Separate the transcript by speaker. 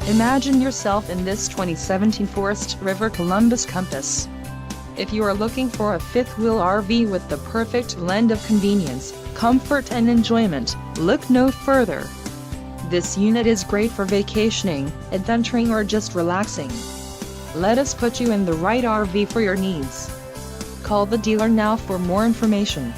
Speaker 1: Imagine yourself in this 2017 Forest River Columbus Compass. If you are looking for a fifth-wheel RV with the perfect blend of convenience, comfort and enjoyment, look no further. This unit is great for vacationing, adventuring or just relaxing. Let us put you in the right RV for your needs. Call the dealer now for more information.